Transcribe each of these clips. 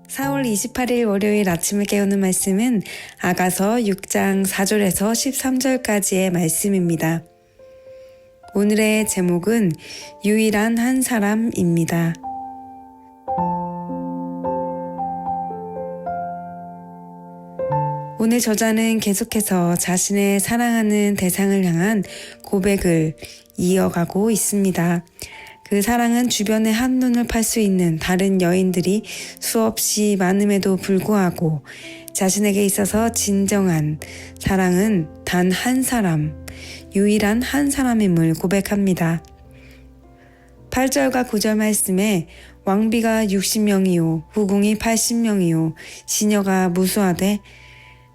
4월 28일 월요일 아침을 깨우는 말씀은 아가서 6장 4절에서 13절까지의 말씀입니다. 오늘의 제목은 유일한 한 사람입니다. 오늘 저자는 계속해서 자신의 사랑하는 대상을 향한 고백을 이어가고 있습니다. 그 사랑은 주변에 한눈을 팔 수 있는 다른 여인들이 수없이 많음에도 불구하고 자신에게 있어서 진정한 사랑은 단 한 사람, 유일한 한 사람임을 고백합니다. 8절과 9절 말씀에 왕비가 60명이요 후궁이 80명이요 시녀가 무수하되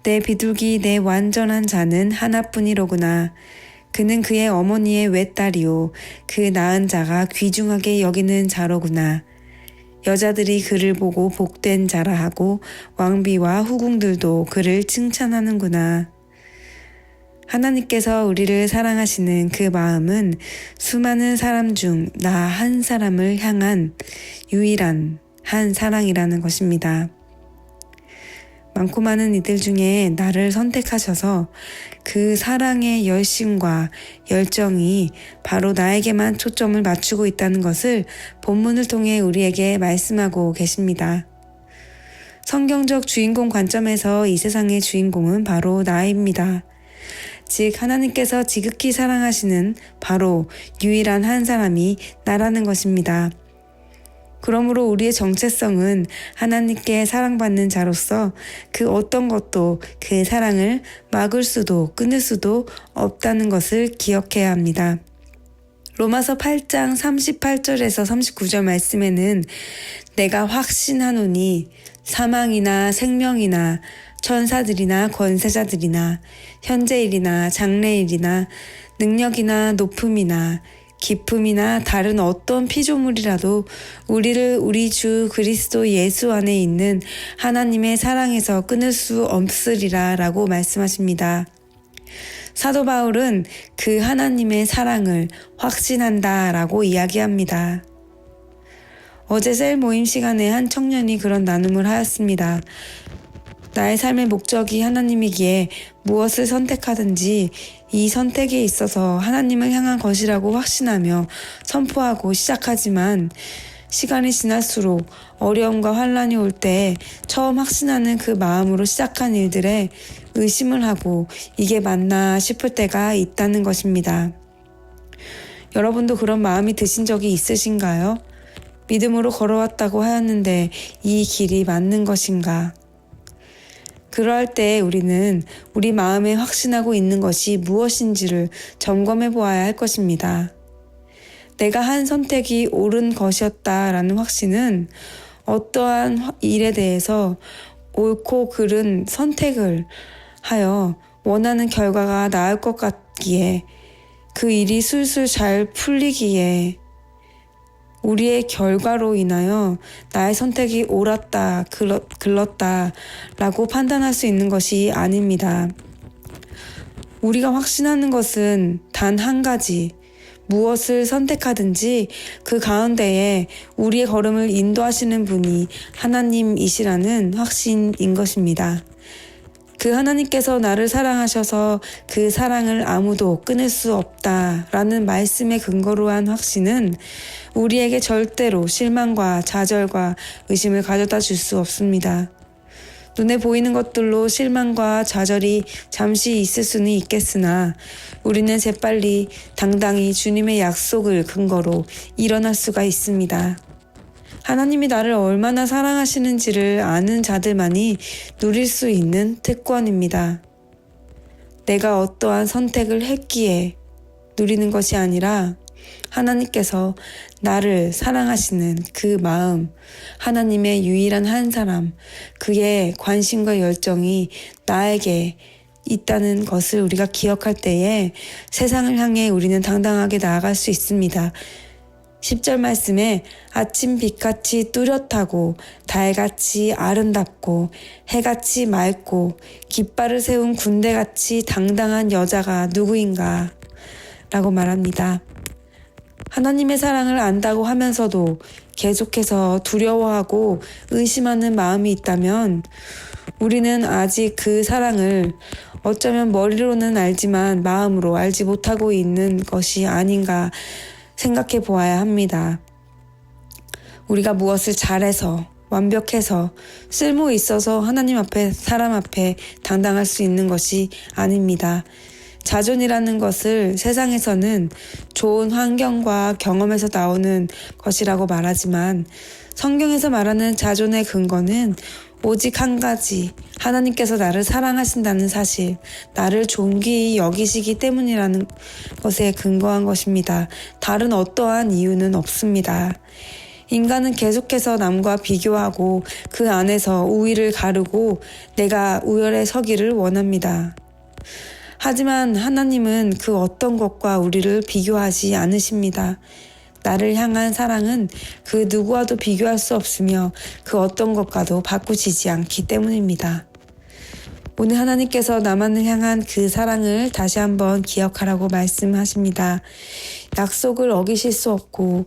내 비둘기 내 완전한 자는 하나뿐이로구나. 그는 그의 어머니의 외딸이요 그 낳은 자가 귀중하게 여기는 자로구나. 여자들이 그를 보고 복된 자라 하고 왕비와 후궁들도 그를 칭찬하는구나. 하나님께서 우리를 사랑하시는 그 마음은 수많은 사람 중 나 한 사람을 향한 유일한 한 사랑이라는 것입니다. 많고 많은 이들 중에 나를 선택하셔서 그 사랑의 열심과 열정이 바로 나에게만 초점을 맞추고 있다는 것을 본문을 통해 우리에게 말씀하고 계십니다. 성경적 주인공 관점에서 이 세상의 주인공은 바로 나입니다. 즉 하나님께서 지극히 사랑하시는 바로 유일한 한 사람이 나라는 것입니다. 그러므로 우리의 정체성은 하나님께 사랑받는 자로서 그 어떤 것도 그 사랑을 막을 수도 끊을 수도 없다는 것을 기억해야 합니다. 로마서 8장 38절에서 39절 말씀에는 내가 확신하노니 사망이나 생명이나 천사들이나 권세자들이나 현재일이나 장래일이나 능력이나 높음이나 기품이나 다른 어떤 피조물이라도 우리를 우리 주 그리스도 예수 안에 있는 하나님의 사랑에서 끊을 수 없으리라 라고 말씀하십니다. 사도 바울은 그 하나님의 사랑을 확신한다 라고 이야기합니다. 어제 셀 모임 시간에 한 청년이 그런 나눔을 하였습니다. 나의 삶의 목적이 하나님이기에 무엇을 선택하든지 이 선택에 있어서 하나님을 향한 것이라고 확신하며 선포하고 시작하지만 시간이 지날수록 어려움과 환란이 올 때 처음 확신하는 그 마음으로 시작한 일들에 의심을 하고 이게 맞나 싶을 때가 있다는 것입니다. 여러분도 그런 마음이 드신 적이 있으신가요? 믿음으로 걸어왔다고 하였는데 이 길이 맞는 것인가? 그러할 때 우리는 우리 마음에 확신하고 있는 것이 무엇인지를 점검해 보아야 할 것입니다. 내가 한 선택이 옳은 것이었다라는 확신은 어떠한 일에 대해서 옳고 그른 선택을 하여 원하는 결과가 나을 것 같기에 그 일이 술술 잘 풀리기에 우리의 결과로 인하여 나의 선택이 옳았다, 글렀다 라고 판단할 수 있는 것이 아닙니다. 우리가 확신하는 것은 단 한 가지, 무엇을 선택하든지 그 가운데에 우리의 걸음을 인도하시는 분이 하나님이시라는 확신인 것입니다. 그 하나님께서 나를 사랑하셔서 그 사랑을 아무도 끊을 수 없다라는 말씀에 근거로 한 확신은 우리에게 절대로 실망과 좌절과 의심을 가져다 줄 수 없습니다. 눈에 보이는 것들로 실망과 좌절이 잠시 있을 수는 있겠으나 우리는 재빨리 당당히 주님의 약속을 근거로 일어날 수가 있습니다. 하나님이 나를 얼마나 사랑하시는지를 아는 자들만이 누릴 수 있는 특권입니다. 내가 어떠한 선택을 했기에 누리는 것이 아니라 하나님께서 나를 사랑하시는 그 마음, 하나님의 유일한 한 사람, 그의 관심과 열정이 나에게 있다는 것을 우리가 기억할 때에 세상을 향해 우리는 당당하게 나아갈 수 있습니다. 10절 말씀에 아침 빛같이 뚜렷하고 달같이 아름답고 해같이 맑고 깃발을 세운 군대같이 당당한 여자가 누구인가 라고 말합니다. 하나님의 사랑을 안다고 하면서도 계속해서 두려워하고 의심하는 마음이 있다면 우리는 아직 그 사랑을 어쩌면 머리로는 알지만 마음으로 알지 못하고 있는 것이 아닌가 생각해 보아야 합니다. 우리가 무엇을 잘해서 완벽해서 쓸모 있어서 하나님 앞에 사람 앞에 당당할 수 있는 것이 아닙니다. 자존이라는 것을 세상에서는 좋은 환경과 경험에서 나오는 것이라고 말하지만 성경에서 말하는 자존의 근거는 오직 한 가지, 하나님께서 나를 사랑하신다는 사실, 나를 존귀히 여기시기 때문이라는 것에 근거한 것입니다. 다른 어떠한 이유는 없습니다. 인간은 계속해서 남과 비교하고 그 안에서 우위를 가르고 내가 우열에 서기를 원합니다. 하지만 하나님은 그 어떤 것과 우리를 비교하지 않으십니다. 나를 향한 사랑은 그 누구와도 비교할 수 없으며 그 어떤 것과도 바꾸시지 않기 때문입니다. 오늘 하나님께서 나만을 향한 그 사랑을 다시 한번 기억하라고 말씀하십니다. 약속을 어기실 수 없고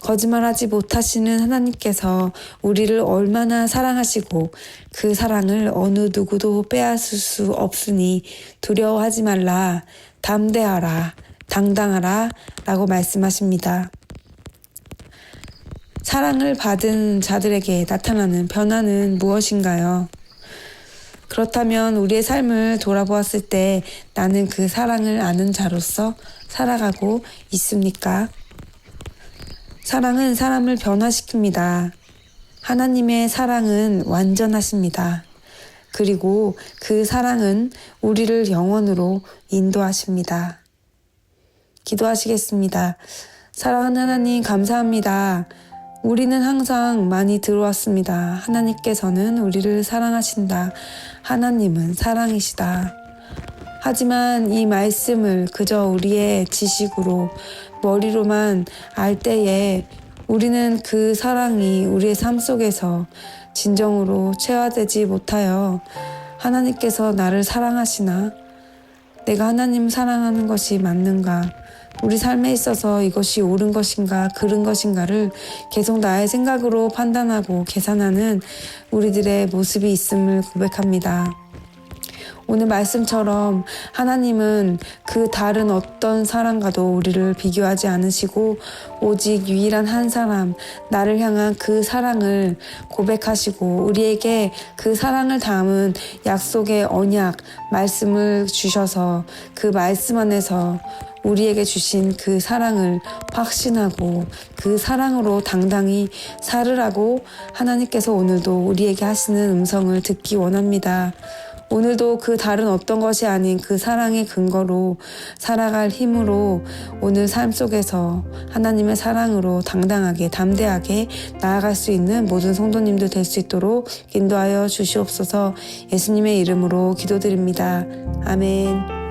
거짓말하지 못하시는 하나님께서 우리를 얼마나 사랑하시고 그 사랑을 어느 누구도 빼앗을 수 없으니 두려워하지 말라, 담대하라, 당당하라 라고 말씀하십니다. 사랑을 받은 자들에게 나타나는 변화는 무엇인가요? 그렇다면 우리의 삶을 돌아보았을 때 나는 그 사랑을 아는 자로서 살아가고 있습니까? 사랑은 사람을 변화시킵니다. 하나님의 사랑은 완전하십니다. 그리고 그 사랑은 우리를 영원으로 인도하십니다. 기도하시겠습니다. 사랑하는 하나님 감사합니다. 우리는 항상 많이 들어왔습니다. 하나님께서는 우리를 사랑하신다. 하나님은 사랑이시다. 하지만 이 말씀을 그저 우리의 지식으로 머리로만 알 때에 우리는 그 사랑이 우리의 삶 속에서 진정으로 체화되지 못하여 하나님께서 나를 사랑하시나? 내가 하나님 사랑하는 것이 맞는가? 우리 삶에 있어서 이것이 옳은 것인가 그른 것인가를 계속 나의 생각으로 판단하고 계산하는 우리들의 모습이 있음을 고백합니다. 오늘 말씀처럼 하나님은 그 다른 어떤 사람과도 우리를 비교하지 않으시고 오직 유일한 한 사람, 나를 향한 그 사랑을 고백하시고 우리에게 그 사랑을 담은 약속의 언약, 말씀을 주셔서 그 말씀 안에서 우리에게 주신 그 사랑을 확신하고 그 사랑으로 당당히 살으라고 하나님께서 오늘도 우리에게 하시는 음성을 듣기 원합니다. 오늘도 그 다른 어떤 것이 아닌 그 사랑의 근거로 살아갈 힘으로 오늘 삶 속에서 하나님의 사랑으로 당당하게 담대하게 나아갈 수 있는 모든 성도님들 될 수 있도록 인도하여 주시옵소서. 예수님의 이름으로 기도드립니다. 아멘.